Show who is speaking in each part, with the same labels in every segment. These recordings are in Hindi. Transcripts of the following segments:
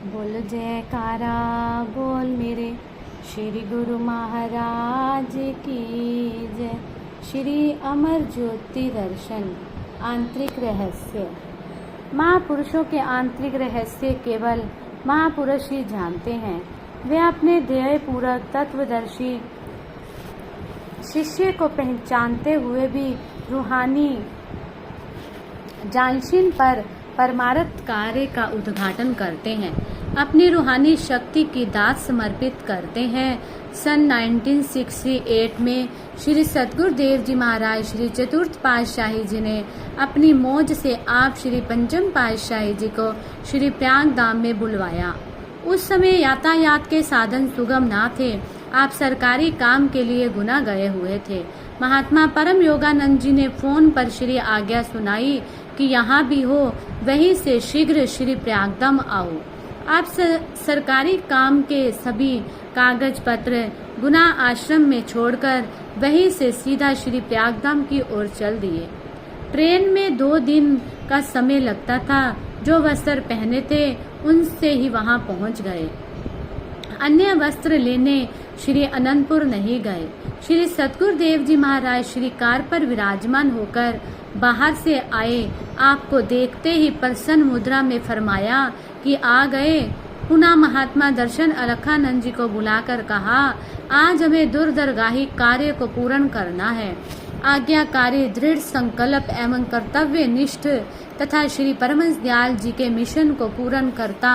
Speaker 1: बोल जयकारा बोल मेरे श्री गुरु महाराज की जय। श्री अमर ज्योति दर्शन आंतरिक रहस्य। महापुरुषों के आंतरिक रहस्य केवल महापुरुष ही जानते हैं। वे अपने ध्येय पूरक तत्वदर्शी शिष्य को पहचानते हुए भी रूहानी जानशीन पर परमार्थ कार्य का उद्घाटन करते हैं, अपनी रूहानी शक्ति की दात समर्पित करते हैं। सन 1968 में श्री सतगुरुदेव जी महाराज श्री चतुर्थ पातशाही जी ने अपनी मौज से आप श्री पंचम पातशाही जी को श्री प्रयाग धाम में बुलवाया। उस समय यातायात के साधन सुगम ना थे। आप सरकारी काम के लिए गुना गए हुए थे। महात्मा परम योगानंद जी ने फोन पर श्री आज्ञा सुनाई कि यहाँ भी हो, वहीं से शीघ्र श्री प्रयागधाम आओ। आप सरकारी काम के सभी कागज पत्र गुना आश्रम में छोड़कर वहीं से सीधा श्री प्रयागधाम की ओर चल दिए। ट्रेन में 2 दिन का समय लगता था। जो वस्त्र पहने थे उनसे ही वहां पहुंच गए। अन्य वस्त्र लेने श्री अनंतपुर नहीं गए। श्री सतगुरुदेव जी महाराज श्री कार पर विराजमान होकर बाहर से आए। आपको देखते ही प्रसन्न मुद्रा में फरमाया कि आ गए। पुनः महात्मा दर्शन अलखानंद जी को बुलाकर कहा, आज हमें दूरदरगाही कार्य को पूर्ण करना है। आज्ञाकारी, दृढ़ संकल्प एवं कर्तव्य निष्ठ तथा श्री परमहंस दयाल जी के मिशन को पूर्ण करता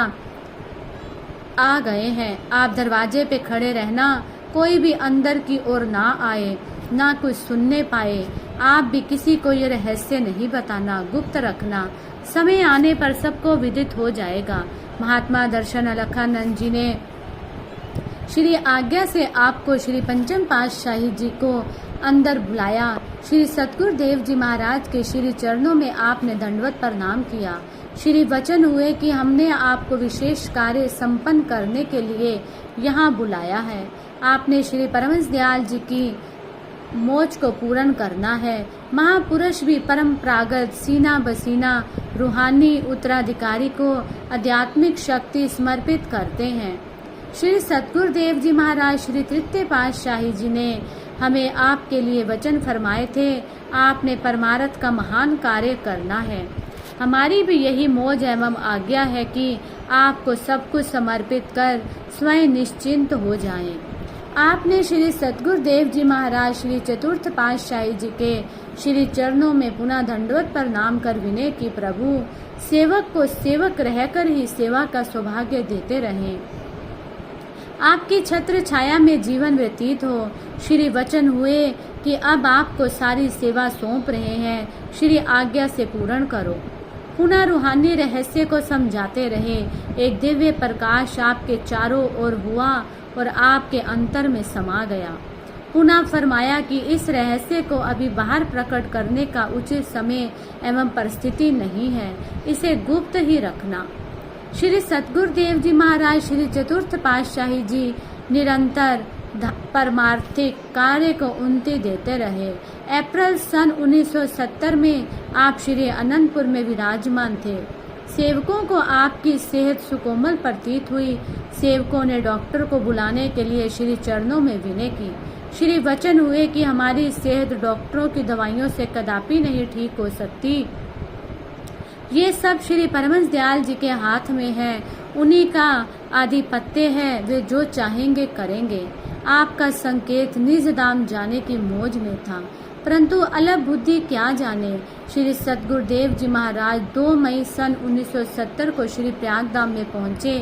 Speaker 1: आ गए हैं। आप दरवाजे पे खड़े रहना, कोई भी अंदर की ओर ना आए, ना कुछ सुनने पाए। आप भी किसी को ये रहस्य नहीं बताना, गुप्त रखना। समय आने पर सबको विदित हो जाएगा। महात्मा दर्शन अलखानंद जी ने श्री आज्ञा से आपको श्री पंचम पातशाही जी को अंदर बुलाया। श्री सतगुरुदेव जी महाराज के श्री चरणों में आपने दंडवत प्रणाम किया। श्री वचन हुए कि हमने आपको विशेष कार्य संपन्न करने के लिए यहाँ बुलाया है। आपने श्री परमहंस दयाल जी की मौज को पूर्ण करना है। महापुरुष भी परंपरागत सीना बसीना रूहानी उत्तराधिकारी को आध्यात्मिक शक्ति समर्पित करते हैं। श्री सतगुरुदेव जी महाराज श्री तृतीय पातशाही जी ने हमें आपके लिए वचन फरमाए थे, आपने परमार्थ का महान कार्य करना है। हमारी भी यही मौज एवं आज्ञा है कि आपको सब कुछ समर्पित कर स्वयं निश्चिंत हो जाएं। आपने श्री सतगुरुदेव जी महाराज श्री चतुर्थ पातशाही जी के श्री चरणों में पुनः दंडवत प्रणाम कर विनय की, प्रभु सेवक को सेवक रहकर ही सेवा का सौभाग्य देते रहें। आपकी छत्र छाया में जीवन व्यतीत हो। श्री वचन हुए कि अब आपको सारी सेवा सौंप रहे हैं, श्री आज्ञा से पूर्ण करो। पुनः रूहानी रहस्य को समझाते रहे। एक दिव्य प्रकाश आपके चारों ओर हुआ और आपके अंतर में समा गया। पुनः फरमाया कि इस रहस्य को अभी बाहर प्रकट करने का उचित समय एवं परिस्थिति नहीं है, इसे गुप्त ही रखना। श्री सतगुरुदेव जी महाराज श्री चतुर्थ पातशाही जी निरंतर परमार्थिक कार्य को उन्नति देते रहे। अप्रैल सन 1970 में आप श्री अनंतपुर में विराजमान थे। सेवकों को आपकी सेहत सुकोमल प्रतीत हुई। सेवकों ने डॉक्टर को बुलाने के लिए श्री चरणों में विनय की। श्री वचन हुए कि हमारी सेहत डॉक्टरों की दवाइयों से कदापि नहीं ठीक हो सकती। ये सब श्री परमहंस दयाल जी के हाथ में है, उन्हीं का आधिपत्य है, वे जो चाहेंगे करेंगे। आपका संकेत निज धाम जाने की मौज में था, परंतु अलग बुद्धि क्या जाने। श्री सतगुरुदेव जी महाराज 2 मई सन 1970 को श्री प्रयागधाम में पहुंचे।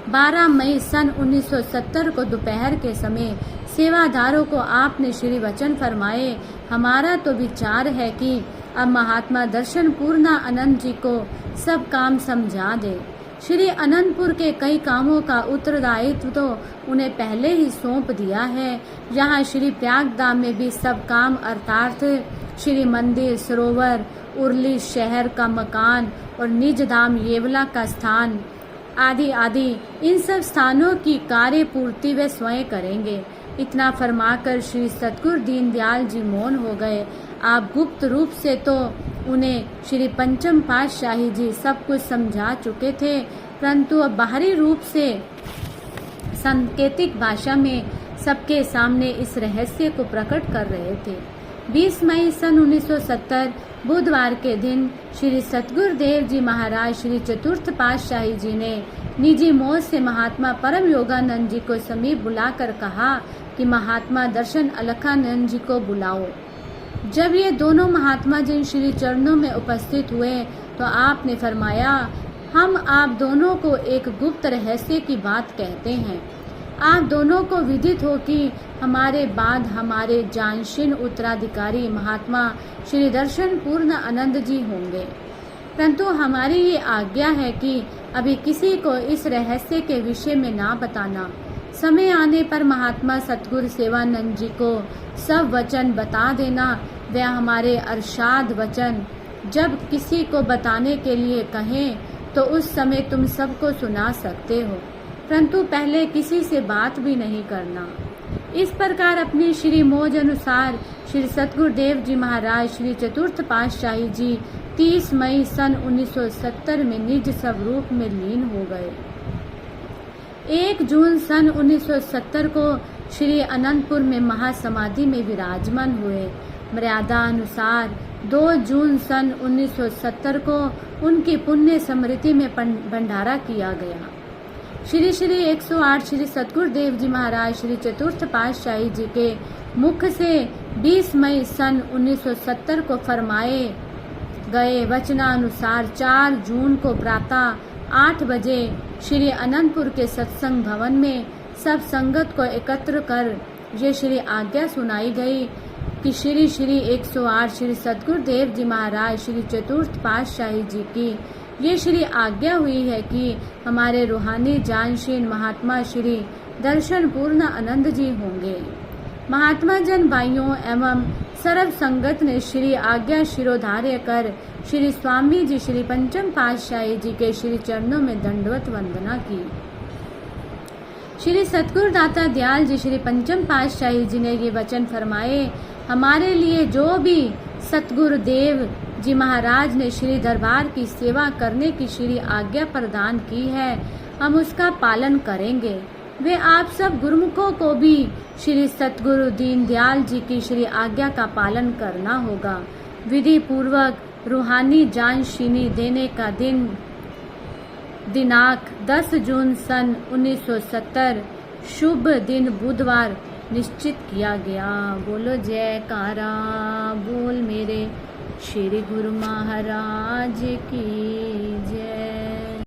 Speaker 1: 12 मई सन 1970 को दोपहर के समय सेवादारों को आपने श्री वचन फरमाए, हमारा तो विचार है कि अब महात्मा दर्शन पूर्णा आनंद जी को सब काम समझा दे। श्री अनंतपुर के कई कामों का उत्तरदायित्व तो उन्हें पहले ही सौंप दिया है। यहाँ श्री प्रयागधाम में भी सब काम अर्थात श्री मंदिर, सरोवर, उर्ली शहर का मकान और निज धाम येवला का स्थान आदि आदि इन सब स्थानों की कार्य पूर्ति वे स्वयं करेंगे। इतना फरमाकर श्री सतगुरु दीन दयाल जी मौन हो गए। आप गुप्त रूप से तो उन्हें श्री पंचम पातशाही जी सब कुछ समझा चुके थे, परंतु अब बाहरी रूप से सांकेतिक भाषा में सबके सामने इस रहस्य को प्रकट कर रहे थे। 20 मई सन 1970 बुधवार के दिन श्री सतगुरुदेव जी महाराज श्री चतुर्थ पातशाही जी ने निजी मौज से महात्मा परम योगानंद जी को समीप बुलाकर कहा कि महात्मा दर्शन अलखानंद जी को बुलाओ। जब ये दोनों महात्मा जिन श्री चरणों में उपस्थित हुए तो आपने फरमाया, हम आप दोनों को एक गुप्त रहस्य की बात कहते हैं। आप दोनों को विदित हो कि हमारे बाद हमारे जानशीन उत्तराधिकारी महात्मा श्री दर्शन पूर्ण आनंद जी होंगे, परंतु हमारी ये आज्ञा है कि अभी किसी को इस रहस्य के विषय में ना बताना। समय आने पर महात्मा सतगुरु सेवानंद जी को सब वचन बता देना। वह हमारे अरशाद वचन जब किसी को बताने के लिए कहें तो उस समय तुम सबको सुना सकते हो, परंतु पहले किसी से बात भी नहीं करना। इस प्रकार अपनी श्री मौज अनुसार श्री सतगुरुदेव जी महाराज श्री चतुर्थ पातशाही जी 30 मई सन 1970 में निज स्वरूप में लीन हो गए। 1 जून सन 1970 को श्री अनंतपुर में महासमाधि में विराजमान हुए। मर्यादा अनुसार 2 जून सन 1970 को उनकी पुण्य स्मृति में भंडारा किया गया। श्री श्री 108 श्री सतगुरुदेव जी महाराज श्री चतुर्थ पातशाही जी के मुख से 20 मई सन 1970 को फरमाए गए वचनानुसार 4 जून को प्रातः 8 बजे श्री अनंतपुर के सत्संग भवन में सब संगत को एकत्र कर ये श्री आज्ञा सुनाई गई कि श्री श्री 108 श्री सतगुरुदेव जी महाराज श्री चतुर्थ पातशाही जी की ये श्री आज्ञा हुई है कि हमारे रूहानी जानशीन महात्मा श्री दर्शन पूर्ण आनंद जी होंगे। महात्मा जन भाइयों एवं सर्व संगत ने श्री आज्ञा शिरोधार्य कर श्री स्वामी जी श्री पंचम पातशाही जी के श्री चरणों में दंडवत वंदना की। श्री सतगुरुदाता दयाल जी श्री पंचम पातशाही जी ने ये वचन फरमाए, हमारे लिए जो भी सतगुरुदेव जी महाराज ने श्री दरबार की सेवा करने की श्री आज्ञा प्रदान की है, हम उसका पालन करेंगे। वे आप सब गुरुमुखों को भी श्री सतगुरु दीन दयाल जी की श्री आज्ञा का पालन करना होगा। विधि पूर्वक रूहानी जानशीनी देने का दिनांक 10 जून सन 1970 शुभ दिन बुधवार निश्चित किया गया। बोलो जयकारा बोल मेरे श्री गुरु महाराज की जय।